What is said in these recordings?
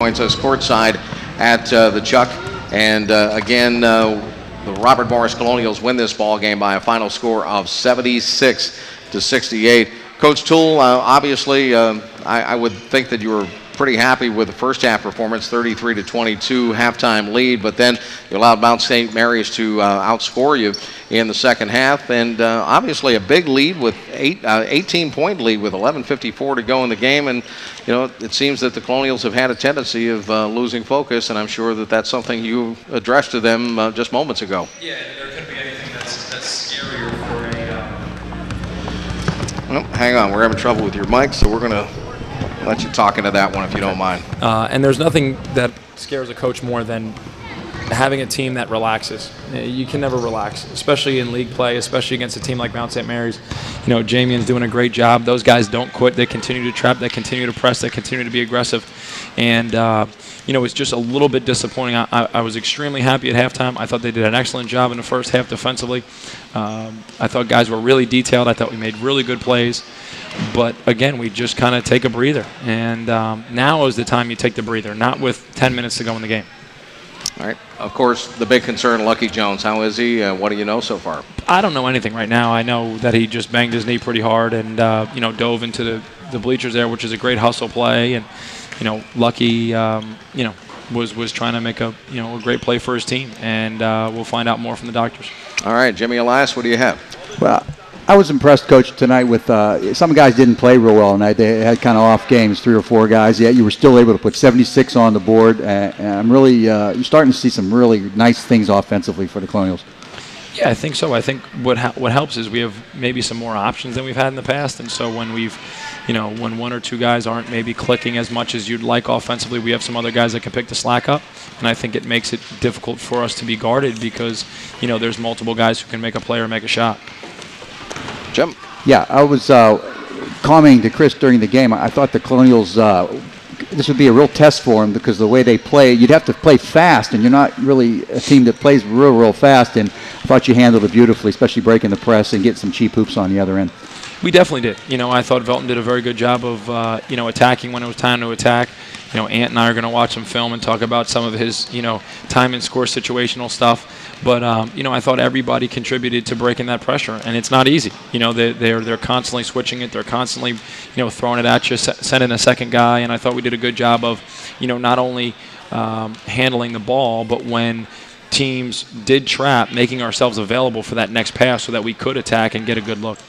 Joins us courtside at the Chuck. And again, the Robert Morris Colonials win this ball game by a final score of 76-68. Coach Toole, obviously, I would think that you were pretty happy with the first half performance, 33-22 halftime lead, but then you allowed Mount St. Mary's to outscore you in the second half, and obviously a big lead with 18-point lead with 11:54 to go in the game, and you know it seems that the Colonials have had a tendency of losing focus, and I'm sure that that's something you addressed to them just moments ago. Yeah, there couldn't be anything that's scarier for a. Well, hang on, we're having trouble with your mic, so we're going to let you talk into that one if you don't mind. And there's nothing that scares a coach more than having a team that relaxes. You can never relax, especially in league play, especially against a team like Mount St. Mary's. You know, Jamian's doing a great job. Those guys don't quit. They continue to trap. They continue to press. They continue to be aggressive. And, you know, it's just a little bit disappointing. I was extremely happy at halftime. I thought they did an excellent job in the first half defensively. I thought guys were really detailed. I thought we made really good plays. But, again, we just kind of take a breather. And now is the time you take the breather, not with 10 minutes to go in the game. All right. Of course, the big concern, Lucky Jones. How is he? What do you know so far? I don't know anything right now. I know that he just banged his knee pretty hard and, you know, dove into the bleachers there, which is a great hustle play. And, you know, Lucky, you know, was trying to make a great play for his team. And we'll find out more from the doctors. All right. Jimmy Elias, what do you have? Well, I was impressed, Coach, tonight with some guys didn't play real well tonight. They had kind of off games, 3 or 4 guys. Yet you were still able to put 76 on the board. And I'm really you're starting to see some really nice things offensively for the Colonials. Yeah, I think so. I think what helps is we have maybe some more options than we've had in the past. And so when when 1 or 2 guys aren't maybe clicking as much as you'd like offensively, we have some other guys that can pick the slack up. And I think it makes it difficult for us to be guarded because, you know, there's multiple guys who can make a play or make a shot. Jim? Yeah, I was commenting to Chris during the game. I thought the Colonials, this would be a real test for them because the way they play, you'd have to play fast, and you're not really a team that plays real fast. And I thought you handled it beautifully, especially breaking the press and getting some cheap hoops on the other end. We definitely did. You know, I thought Velton did a very good job of, you know, attacking when it was time to attack. You know, Ant and I are going to watch some film and talk about some of his, you know, time and score situational stuff. But, you know, I thought everybody contributed to breaking that pressure, and it's not easy. You know, they're constantly switching it. They're constantly, you know, throwing it at you, sending a second guy. And I thought we did a good job of, you know, not only handling the ball, but when teams did trap, making ourselves available for that next pass so that we could attack and get a good look.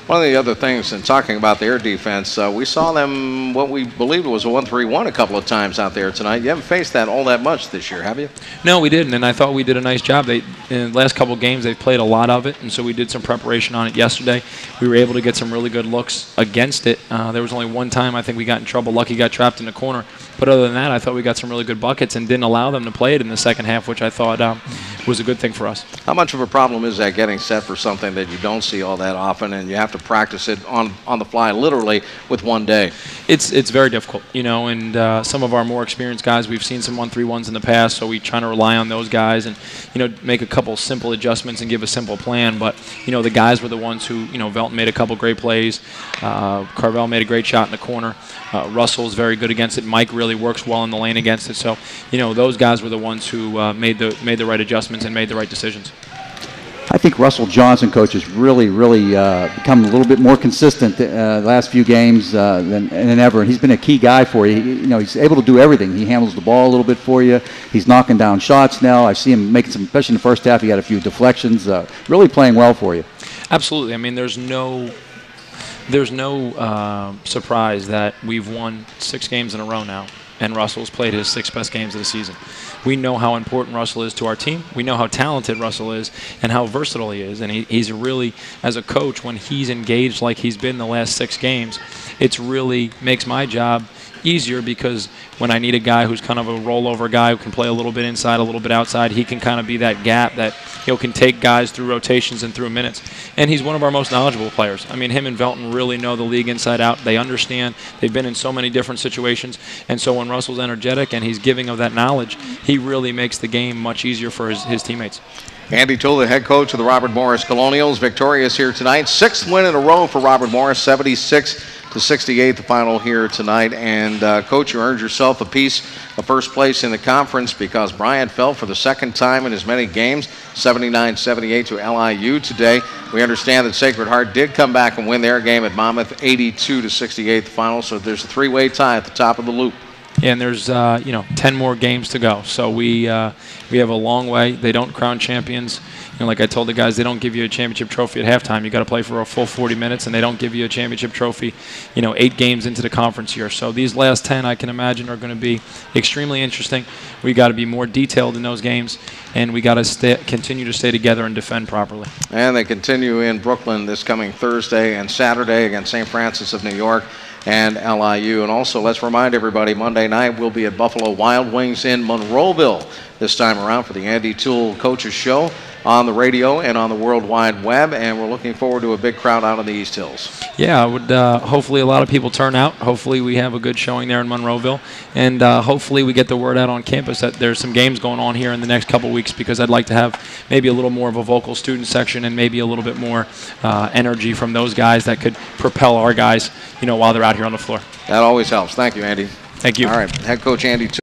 One of the other things, in talking about the air defense, we saw them, what we believed was a 1-3-1 a couple of times out there tonight. You haven't faced that all that much this year, have you? No, we didn't, and I thought we did a nice job. In the last couple of games, they've played a lot of it, and so we did some preparation on it yesterday. We were able to get some really good looks against it. There was only one time I think we got in trouble. Lucky got trapped in the corner. But other than that, I thought we got some really good buckets and didn't allow them to play it in the second half, which I thought was a good thing for us. How much of a problem is that getting set for something that you don't see all that often and you have to practice it on the fly literally with one day? It's very difficult, you know, and some of our more experienced guys, we've seen some 1-3-1s in the past, so we try to rely on those guys and, you know, make a couple simple adjustments and give a simple plan. But, you know, the guys were the ones who, you know, Velton made a couple great plays. Carvel made a great shot in the corner. Russell's very good against it. Mike really works well in the lane against it. So, you know, those guys were the ones who made the right adjustments and made the right decisions. I think Russell Johnson, Coach, has really become a little bit more consistent the last few games than ever. And he's been a key guy for you. You know, he's able to do everything. He handles the ball a little bit for you. He's knocking down shots now. I see him making some, especially in the first half, he had a few deflections. Really playing well for you. Absolutely. I mean, there's no surprise that we've won 6 games in a row now, and Russell's played his 6 best games of the season. We know how important Russell is to our team. We know how talented Russell is and how versatile he is. And he's really, as a coach, when he's engaged like he's been the last 6 games, it's really makes my job easier because when I need a guy who's kind of a rollover guy who can play a little bit inside, a little bit outside, he can kind of be that gap that can take guys through rotations and through minutes. And he's one of our most knowledgeable players. I mean, him and Velton really know the league inside out. They understand. They've been in so many different situations. And so when Russell's energetic and he's giving of that knowledge, he really makes the game much easier for his teammates. Andy Toole, the head coach of the Robert Morris Colonials, victorious here tonight. 6th win in a row for Robert Morris, 76 to 68, the final here tonight. And Coach, you earned yourself a piece of first place in the conference because Bryant fell for the second time in as many games, 79-78 to LIU today. We understand that Sacred Heart did come back and win their game at Monmouth, 82-68, the final. So there's a three-way tie at the top of the loop. And there's 10 more games to go. So we have a long way. They don't crown champions. Like I told the guys, they don't give you a championship trophy at halftime. You got to play for a full 40 minutes, and they don't give you a championship trophy, 8 games into the conference year. So these last 10, I can imagine, are going to be extremely interesting. We got to be more detailed in those games, and we got to continue to stay together and defend properly. And they continue in Brooklyn this coming Thursday and Saturday against St. Francis of New York and LIU. And also, let's remind everybody, Monday night we'll be at Buffalo Wild Wings in Monroeville this time around for the Andy Toole Coaches Show on the radio and on the World Wide Web, and we're looking forward to a big crowd out in the East Hills. Yeah, I would. Hopefully a lot of people turn out. Hopefully we have a good showing there in Monroeville, and hopefully we get the word out on campus that there's some games going on here in the next couple weeks, because I'd like to have maybe a little more of a vocal student section and maybe a little bit more energy from those guys that could propel our guys, while they're out here on the floor. That always helps. Thank you, Andy. Thank you. All right, head coach Andy Toole.